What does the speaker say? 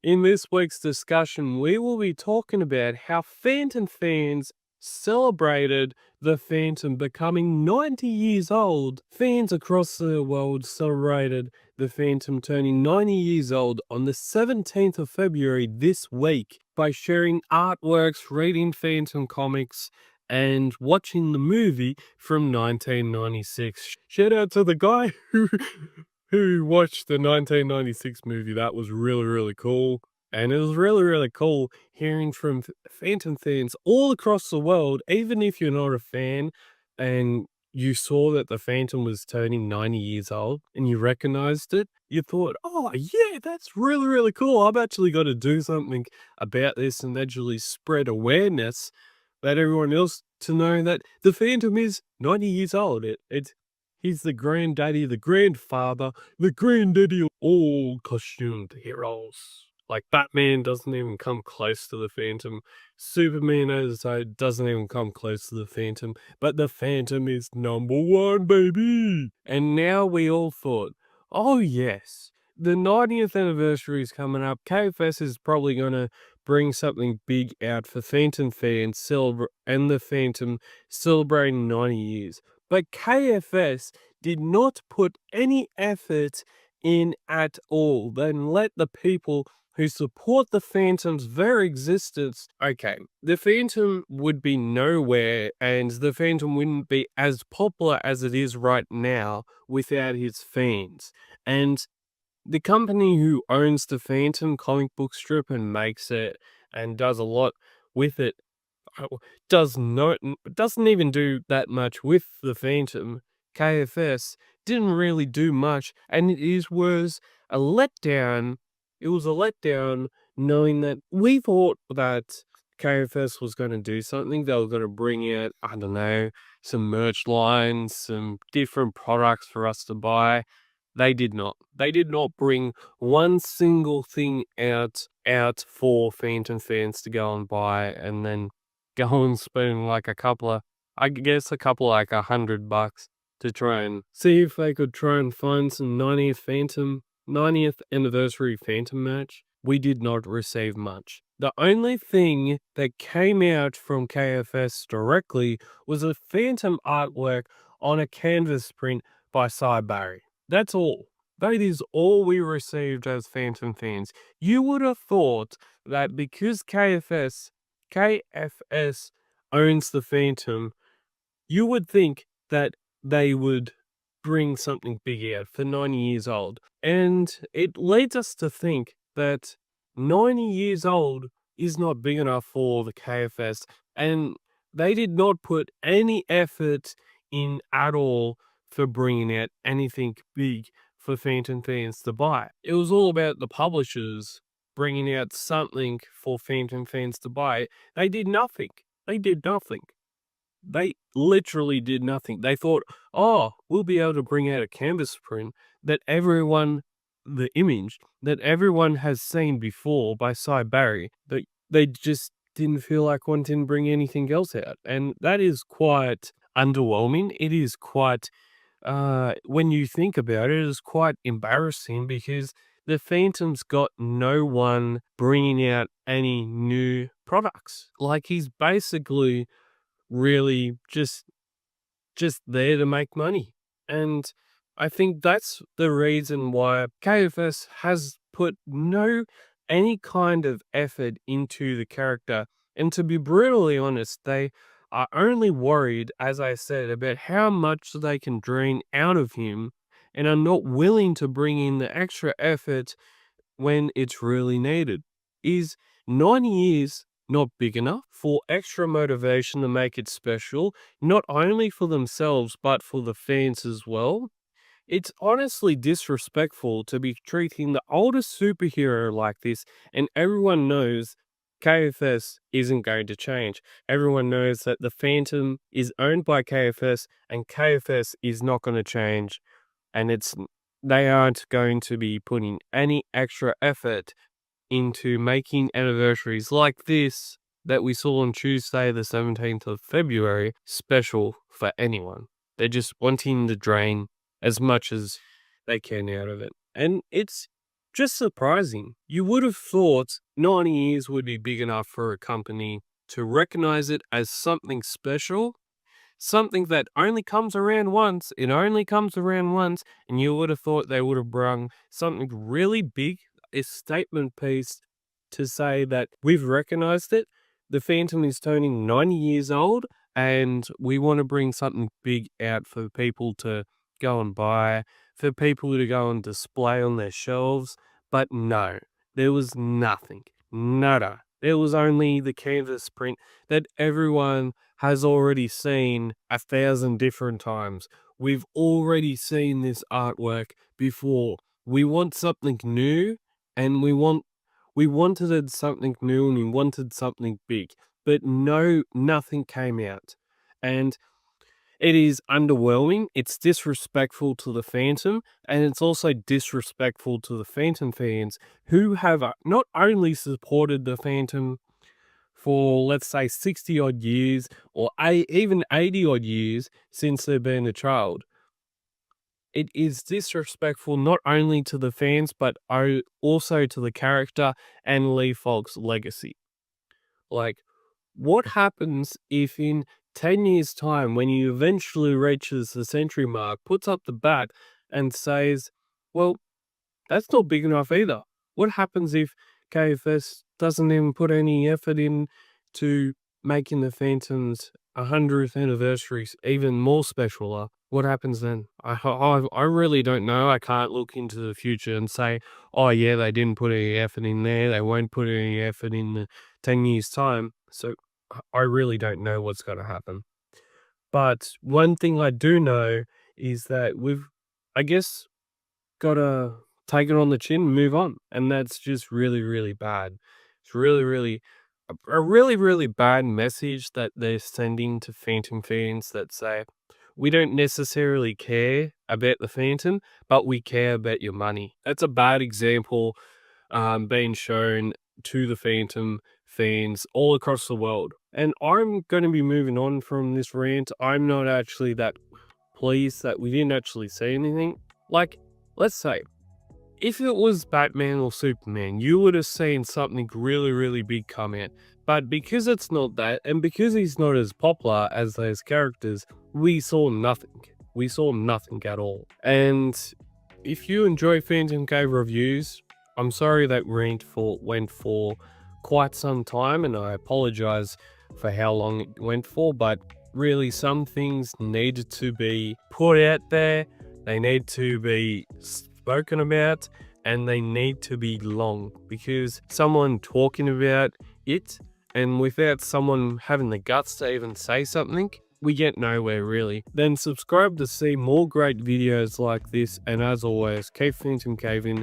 In this week's discussion, we will be talking about how Phantom fans celebrated the Phantom becoming 90 years old. Fans across the world celebrated the Phantom turning 90 years old on the 17th of February this week by sharing artworks, reading Phantom comics, and watching the movie from 1996. Shout out to the guy who watched the 1996 movie. That was really, really cool. And it was really, really cool hearing from Phantom fans all across the world, even if you're not a fan and you saw that the Phantom was turning 90 years old and you recognized it, you thought, oh, yeah, that's really, really cool. I've actually got to do something about this and actually spread awareness, let everyone else to know that the Phantom is 90 years old. He's the granddaddy, the grandfather, the granddaddy of all costumed heroes. Like, Batman doesn't even come close to the Phantom. Superman, as I said, doesn't even come close to the Phantom. But the Phantom is number one, baby! And now we all thought, oh yes, the 90th anniversary is coming up. KFS is probably going to bring something big out for Phantom fans and the Phantom celebrating 90 years. But KFS did not put any effort in at all. Then let the people who support the Phantom's very existence. Okay, the Phantom would be nowhere, and the Phantom wouldn't be as popular as it is right now without his fans. And the company who owns the Phantom comic book strip and makes it and does a lot with it doesn't even do that much with the Phantom. KFS didn't really do much, and was a letdown. It was a letdown knowing that we thought that KFS was going to do something. They were going to bring out, I don't know, some merch lines, some different products for us to buy. They did not. They did not bring one single thing out for Phantom fans to go and buy, and then go and spend like a couple of like $100 to try and see if they could try and find some 90th anniversary Phantom match. We did not receive much. The only thing that came out from KFS directly was a Phantom artwork on a canvas print by Cy Barry. That's all. That is all we received as Phantom fans. You would have thought that because KFS owns the Phantom, you would think that they would bring something big out for 90 years old. And it leads us to think that 90 years old is not big enough for the KFS, and they did not put any effort in at all for bringing out anything big for Phantom fans to buy. It was all about the publishers bringing out something for Phantom fans to buy. They did nothing. They did nothing. They literally did nothing. They thought, oh, we'll be able to bring out a canvas print that the image that everyone has seen before by Cy Barry. They just didn't feel like wanting to bring anything else out. And that is quite underwhelming. It is quite, when you think about it, it is quite embarrassing because the Phantom's got no one bringing out any new products. Like, he's basically really just there to make money. And I think that's the reason why KFS has put any kind of effort into the character. And to be brutally honest, they are only worried, as I said, about how much they can drain out of him and are not willing to bring in the extra effort when it's really needed. Is 90 years not big enough for extra motivation to make it special, not only for themselves, but for the fans as well? It's honestly disrespectful to be treating the oldest superhero like this, and everyone knows KFS isn't going to change. Everyone knows that the Phantom is owned by KFS, and KFS is not going to change, and they aren't going to be putting any extra effort into making anniversaries like this that we saw on Tuesday, the 17th of February, special for anyone. They're just wanting to drain as much as they can out of it. And it's just surprising. You would have thought 90 years would be big enough for a company to recognize it as something special, something that only comes around once. It only comes around once, and you would have thought they would have brung something really big, a statement piece to say that we've recognized it. The Phantom is turning 90 years old, and we want to bring something big out for people to go and buy, for people to go and display on their shelves. But no, there was nothing. Nada. There was only the canvas print that everyone has already seen 1,000 different times. We've already seen this artwork before. We want something new, and we wanted something new, and we wanted something big. But no, nothing came out. And it is underwhelming, it's disrespectful to the Phantom, and it's also disrespectful to the Phantom fans who have not only supported the Phantom for, let's say, 60 odd years or even 80 odd years since they've been a child. It is disrespectful not only to the fans, but also to the character and Lee Falk's legacy. Like, what happens if in 10 years' time, when he eventually reaches the century mark, puts up the bat and says, well, that's not big enough either? What happens if KFS doesn't even put any effort in to making the Phantom's 100th anniversary even more special? What happens then? I really don't know. I can't look into the future and say, oh yeah, they didn't put any effort in there. They won't put any effort in the 10 years' time. So I really don't know what's going to happen. But one thing I do know is that I guess, gotta take it on the chin and move on. And that's just really, really bad. It's a really, really bad message that they're sending to Phantom fans that say, we don't necessarily care about the Phantom, but we care about your money. That's a bad example being shown to the Phantom fans all across the world. And I'm going to be moving on from this rant. I'm not actually that pleased that we didn't actually see anything. Like, let's say, if it was Batman or Superman, you would have seen something really, really big come out. But because it's not that, and because he's not as popular as those characters, we saw nothing. We saw nothing at all. And if you enjoy Phantom Cave reviews, I'm sorry that rant went for quite some time, and I apologize for how long it went for, but really some things needed to be put out there, they need to be spoken about, and they need to be long, because someone talking about it, and without someone having the guts to even say something, we get nowhere really. Then subscribe to see more great videos like this, and as always, keep Phantom Caving.